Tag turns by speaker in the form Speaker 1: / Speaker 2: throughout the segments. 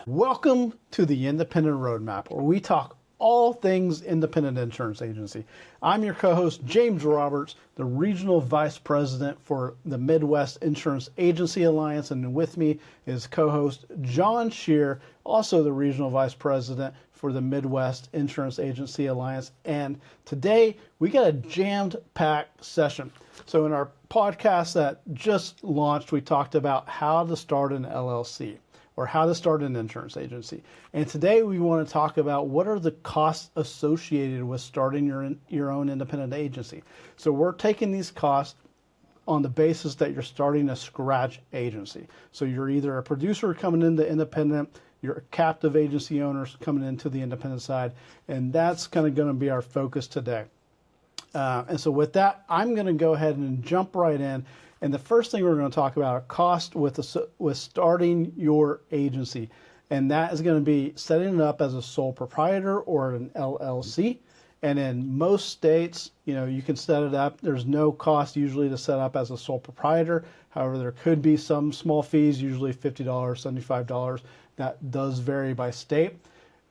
Speaker 1: Welcome to the Independent Roadmap, where we talk all things independent insurance agency. I'm your co-host, James Roberts, the Regional Vice President for the Midwest Insurance Agency Alliance, and with me is co-host John Scheer, also the Regional Vice President for the Midwest Insurance Agency Alliance. And today we got a jammed-packed session. So in our podcast that just launched, we talked about how to start an LLC, or how to start an insurance agency. And today we want to talk about what are the costs associated with starting your own independent agency. So we're taking these costs on the basis that you're starting a scratch agency. So you're either a producer coming into independent, you're a captive agency owners coming into the independent side, and that's kind of going to be our focus today. And so with that, I'm going to go ahead and jump right in. And the first thing we're going to talk about are cost with starting your agency. And that is going to be setting it up as a sole proprietor or an LLC. And in most states, you can set it up. There's no cost usually to set up as a sole proprietor. However, there could be some small fees, usually $50, $75. That does vary by state.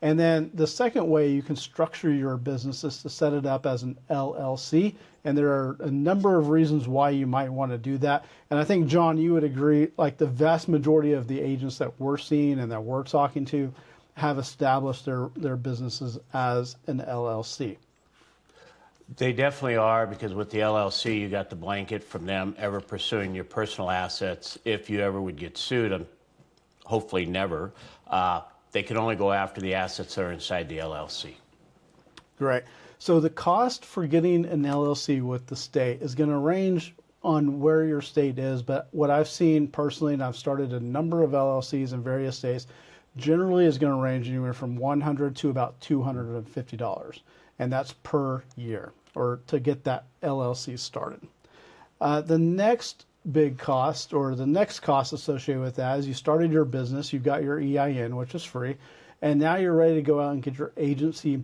Speaker 1: And then the second way you can structure your business is to set it up as an LLC. And there are a number of reasons why you might want to do that. And I think, John, you would agree, like the vast majority of the agents that we're seeing and that we're talking to have established their businesses as an LLC.
Speaker 2: They definitely are, because with the LLC, you got the blanket from them ever pursuing your personal assets. If you ever would get sued, and hopefully never, they can only go after the assets that are inside the LLC.
Speaker 1: Great. So the cost for getting an LLC with the state is going to range on where your state is, but what I've seen personally, and I've started a number of LLCs in various states, generally is going to range anywhere from $100 to about $250, and that's per year, or to get that LLC started. The next big cost, or the next cost associated with that, is you started your business, you've got your EIN, which is free, and now you're ready to go out and get your agency,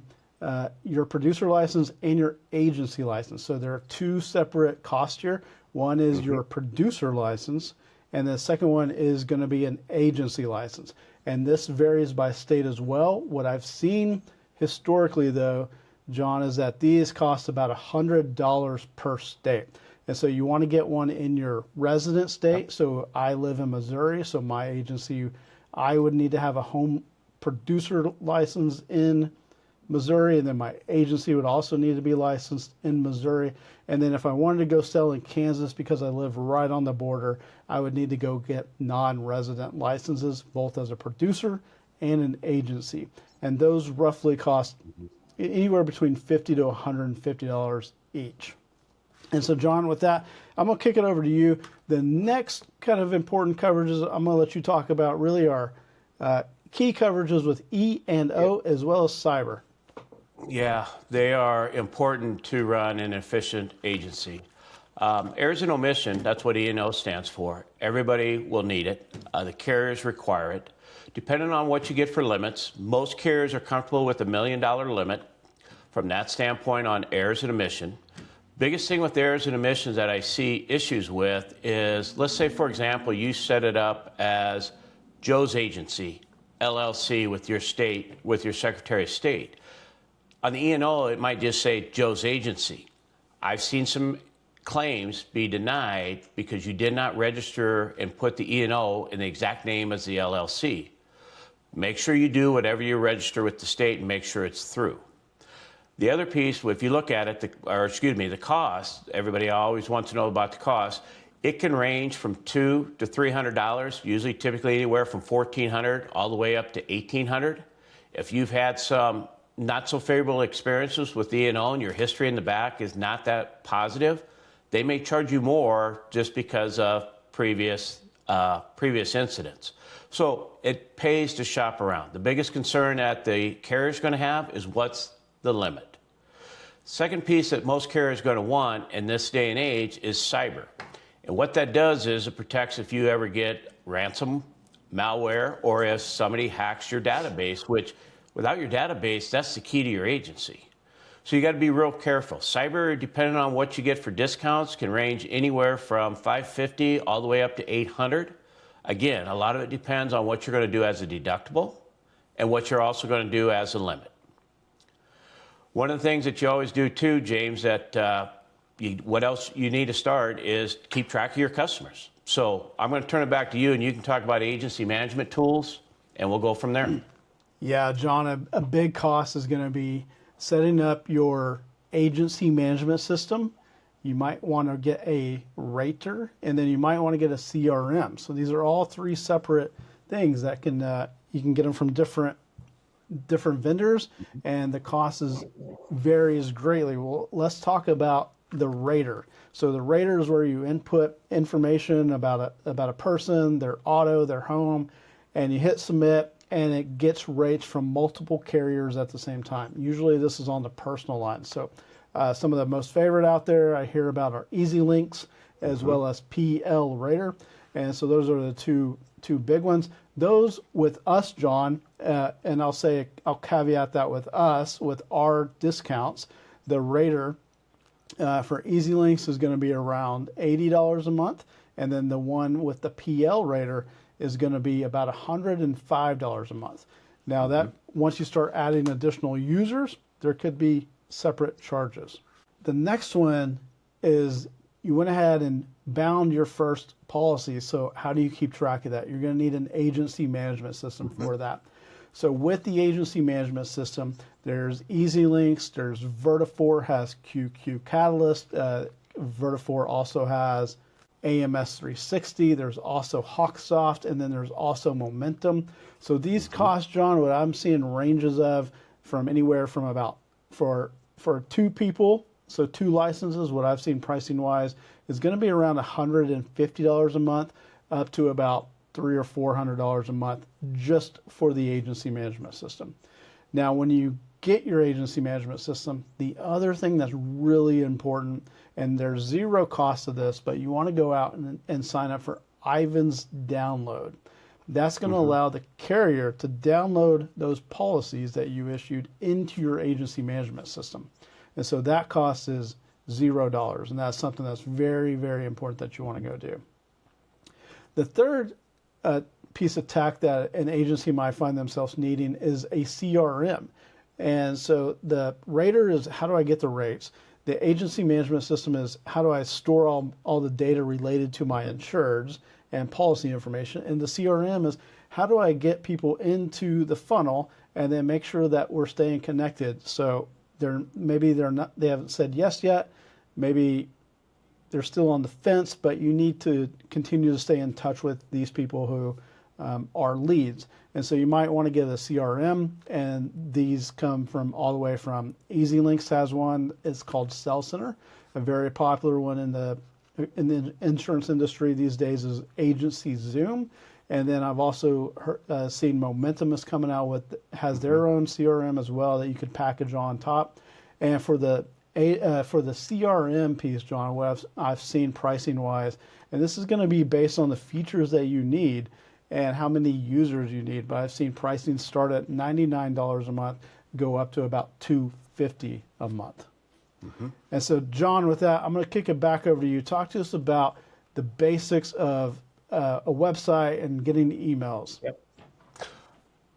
Speaker 1: your producer license and your agency license. So there are two separate costs here. One is your producer license, and the second one is going to be an agency license. And this varies by state as well. What I've seen historically, though, John, is that these cost about $100 per state. And so you want to get one in your resident state. So I live in Missouri, so my agency, I would need to have a home producer license in Missouri, and then my agency would also need to be licensed in Missouri. And then if I wanted to go sell in Kansas, because I live right on the border, I would need to go get non-resident licenses, both as a producer and an agency. And those roughly cost anywhere between $50 to $150 each. And so, John, with that, I'm going to kick it over to you. The next kind of important coverages I'm going to let you talk about really are key coverages with E&O as well as cyber.
Speaker 2: Yeah, they are important to run an efficient agency. Errors and Omissions, that's what E&O stands for. Everybody will need it. The carriers require it. Depending on what you get for limits, most carriers are comfortable with $1 million limit from that standpoint on Errors and Omissions. Biggest thing with Errors and Omissions that I see issues with is, let's say, for example, you set it up as Joe's Agency, LLC, with your state, with your Secretary of State. On the E&O, it might just say Joe's Agency. I've seen some claims be denied because you did not register and put the E&O in the exact name as the LLC. Make sure you do whatever you register with the state and make sure it's through. The other piece, if you look at it, the cost, everybody always wants to know about the cost. It can range from $200 to $300, usually typically anywhere from $1,400 all the way up to $1,800. If you've had some not so favorable experiences with E&O and your history in the back is not that positive, they may charge you more just because of previous incidents. So it pays to shop around. The biggest concern that the carrier is going to have is what's the limit. Second piece that most carriers are going to want in this day and age is cyber. And what that does is it protects if you ever get ransom, malware, or if somebody hacks your database, which without your database, that's the key to your agency. So you got to be real careful. Cyber, depending on what you get for discounts, can range anywhere from $550 all the way up to $800. Again, a lot of it depends on what you're going to do as a deductible and what you're also going to do as a limit. One of the things that you always do too, James, that what else you need to start is keep track of your customers. So I'm going to turn it back to you, and you can talk about agency management tools, and we'll go from there.
Speaker 1: Yeah, John, a big cost is going to be setting up your agency management system. You might want to get a rater, and then you might want to get a CRM. So these are all three separate things that can you can get them from different vendors, and the cost varies greatly. Well, let's talk about the rater. So the rater is where you input information about a person, their auto, their home, and you hit submit, and it gets rates from multiple carriers at the same time. Usually this is on the personal line. So some of the most favorite out there I hear about are EZLynx as well as PL Rater. And so those are the two big ones. Those with us, John, and I'll caveat that with us, with our discounts, the Rater for EZLynx is going to be around $80 a month. And then the one with the PL Rater is going to be about $105 a month. Now that once you start adding additional users, there could be separate charges. The next one is you went ahead and bound your first policy. So how do you keep track of that? You're going to need an agency management system for that. So with the agency management system, there's EZLynx, there's Vertafore has QQ Catalyst, Vertafore also has AMS 360, there's also Hawksoft, and then there's also Momentum. So these costs, John, what I'm seeing ranges of from anywhere from about, for two people, so 2 licenses, what I've seen pricing wise is going to be around $150 a month up to about $300 or $400 a month just for the agency management system. Now, when you get your agency management system, the other thing that's really important, and there's zero cost to this, but you want to go out and sign up for Ivan's Download. That's going to allow the carrier to download those policies that you issued into your agency management system. And so that cost is $0. And that's something that's very, very important that you want to go do. The third piece of tech that an agency might find themselves needing is a CRM. And so the rater is how do I get the rates? The agency management system is how do I store all the data related to my insureds and policy information. And the CRM is how do I get people into the funnel and then make sure that we're staying connected. So they haven't said yes yet. Maybe they're still on the fence, but you need to continue to stay in touch with these people who are leads. And so you might want to get a CRM, and these come from all the way from EZLynx has one. It's called Cell Center. A very popular one in the insurance industry these days is AgencyZoom. And then I've also seen Momentum is coming out has their own CRM as well that you could package on top. And for the CRM piece, John, what I've seen pricing wise, and this is going to be based on the features that you need and how many users you need. But I've seen pricing start at $99 a month, go up to about $250 a month. And so, John, with that, I'm going to kick it back over to you. Talk to us about the basics of a website and getting emails.
Speaker 2: Yep.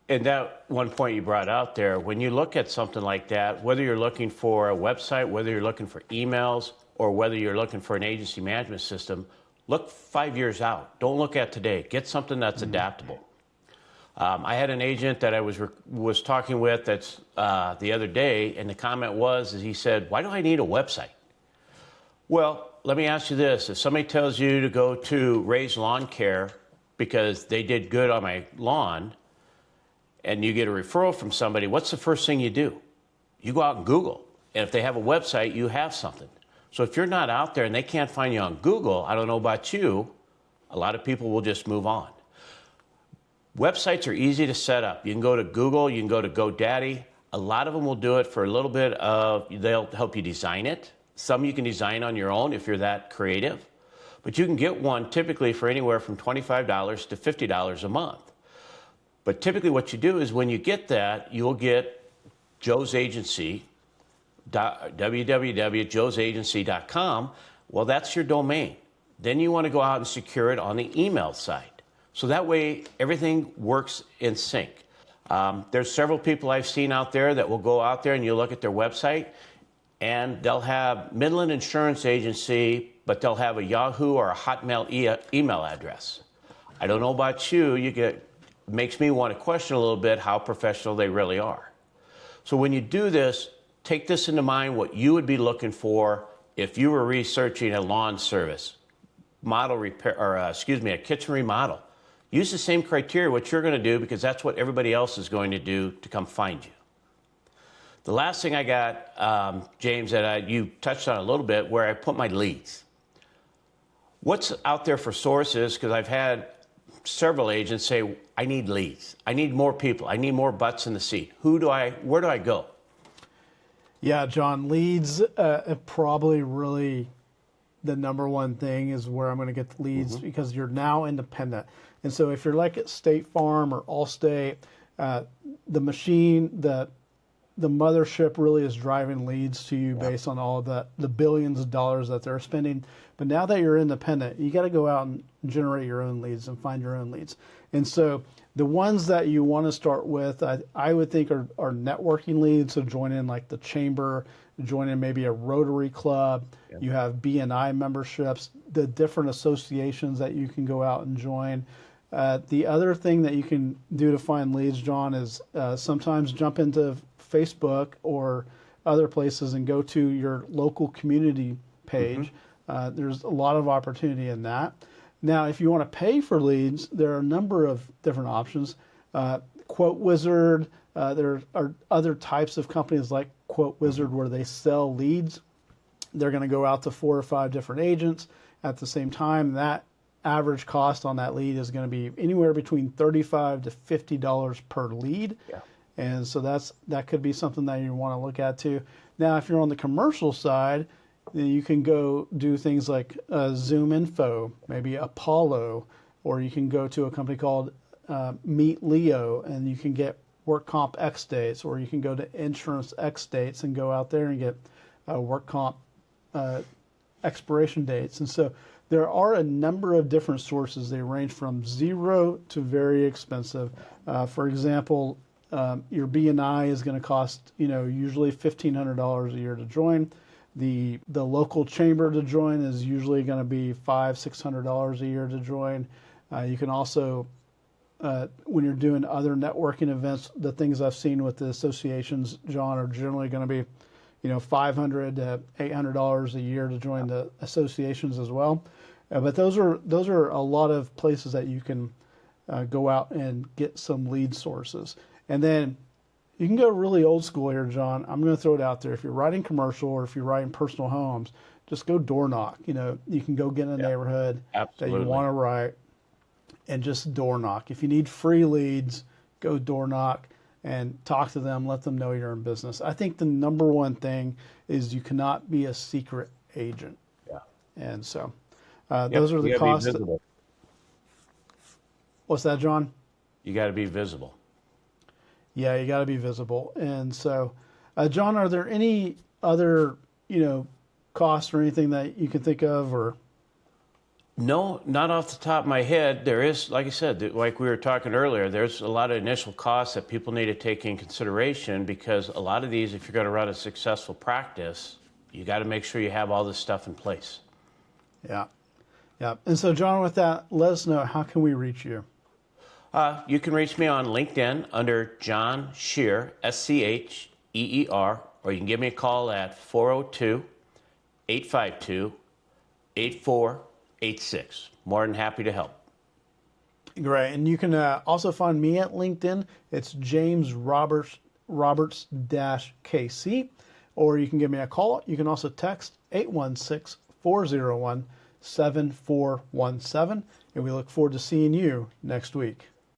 Speaker 2: And that one point you brought out there, when you look at something like that, whether you're looking for a website, whether you're looking for emails, or whether you're looking for an agency management system, look 5 years out. Don't look at today. Get something that's adaptable. I had an agent that I was talking with that's the other day, and the comment was, he said, "Why do I need a website?" Well, let me ask you this. If somebody tells you to go to Ray's Lawn Care because they did good on my lawn, and you get a referral from somebody, what's the first thing you do? You go out and Google. And if they have a website, you have something. So if you're not out there and they can't find you on Google, I don't know about you, a lot of people will just move on. Websites are easy to set up. You can go to Google, you can go to GoDaddy. A lot of them will do it for a little bit they'll help you design it. Some you can design on your own if you're that creative. But you can get one typically for anywhere from $25 to $50 a month. But typically what you do is when you get that, you'll get Joe's Agency, www.joesagency.com. Well, that's your domain. Then you want to go out and secure it on the email side. So that way, everything works in sync. There's several people I've seen out there that will go out there and you look at their website and they'll have Midland Insurance Agency, but they'll have a Yahoo or a Hotmail email address. I don't know about you, makes me want to question a little bit how professional they really are. So when you do this, take this into mind what you would be looking for if you were researching a lawn service, model repair, or a kitchen remodel. Use the same criteria, what you're going to do, because that's what everybody else is going to do to come find you. The last thing I got, James, that you touched on a little bit, where I put my leads. What's out there for sources? Because I've had several agents say, I need leads. I need more people. I need more butts in the seat. Where do I go?
Speaker 1: Yeah, John, leads probably really the number one thing is where I'm going to get the leads because you're now independent. And so if you're like at State Farm or Allstate, the machine, the mothership really is driving leads to you based on all of the billions of dollars that they're spending. But now that you're independent, you got to go out and generate your own leads and find your own leads. And so the ones that you want to start with, I would think are networking leads. So join in like the chamber, join in maybe a Rotary Club. Yeah. You have BNI memberships, the different associations that you can go out and join. The other thing that you can do to find leads, John, is sometimes jump into Facebook or other places and go to your local community page. There's a lot of opportunity in that. Now, if you want to pay for leads, there are a number of different options. Quote Wizard, there are other types of companies like Quote Wizard where they sell leads. They're going to go out to 4 or 5 different agents at the same time. That average cost on that lead is going to be anywhere between $35 to $50 per lead. Yeah. And so that could be something that you want to look at too. Now, if you're on the commercial side, then you can go do things like Zoom Info, maybe Apollo, or you can go to a company called Meet Leo, and you can get work comp X dates, or you can go to insurance X dates and go out there and get work comp expiration dates. And so there are a number of different sources. They range from zero to very expensive. For example, your BNI is going to cost, usually $1,500 a year to join. The local chamber to join is usually going to be $500-$600 a year to join. You can also, when you're doing other networking events, the things I've seen with the associations, John, are generally going to be, $500 to $800 a year to join the associations as well. But those are a lot of places that you can go out and get some lead sources. And then you can go really old school here, John. I'm going to throw it out there. If you're writing commercial or if you're writing personal homes, just go door knock. You can go get in a neighborhood that you want to write and just door knock. If you need free leads, go door knock and talk to them. Let them know you're in business. I think the number one thing is you cannot be a secret agent. Yeah. And so those are the costs. What's that, John?
Speaker 2: You got to be visible.
Speaker 1: Yeah, you got to be visible. And so, John, are there any other, costs or anything that you can think of, or?
Speaker 2: No, not off the top of my head. There is, like I said, like we were talking earlier, there's a lot of initial costs that people need to take in consideration, because a lot of these, if you're going to run a successful practice, you got to make sure you have all this stuff in place.
Speaker 1: Yeah. Yeah. And so, John, with that, let us know, how can we reach you?
Speaker 2: You can reach me on LinkedIn under John Scheer, SCHEER, or you can give me a call at 402-852-8486. More than happy to help.
Speaker 1: Great. And you can also find me at LinkedIn. It's James Roberts-KC, or you can give me a call. You can also text 816-401-7417, and we look forward to seeing you next week.